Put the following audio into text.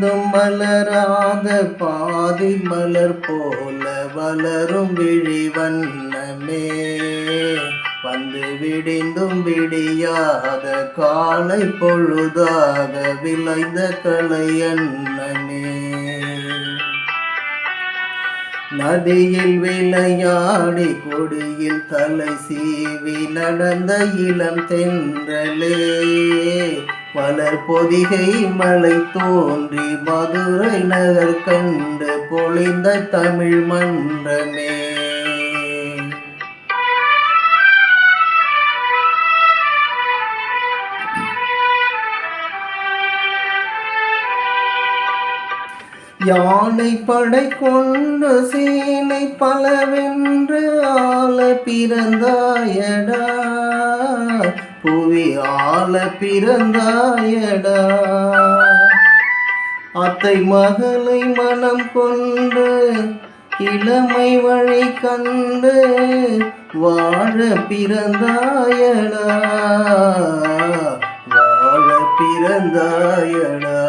மலர்ந்தும் மலராத பாதி மலர் போல வளரும் விழி வண்ணமே, வந்து விடிந்தும் விடியாத காலை பொழுதாக விளைந்த கலையன்னமே. நதியில் விளையாடி கொடியில் தலை சீவி நடந்த இளம் தென்றலே, மலர் பொதிகை மலை தோன்றி மதுரை நகர் கண்டு பொழிந்த தமிழ் மன்றமே. யானை படை கொண்டு சீனை பலவென்று ஆள பிறந்தாயடா, புவி ஆள பிறந்தாயடா. அத்தை மகளை மனம் கொண்டு இளமை வழி கண்டு வாழ பிறந்தாயடா, வாழ பிறந்தாயடா.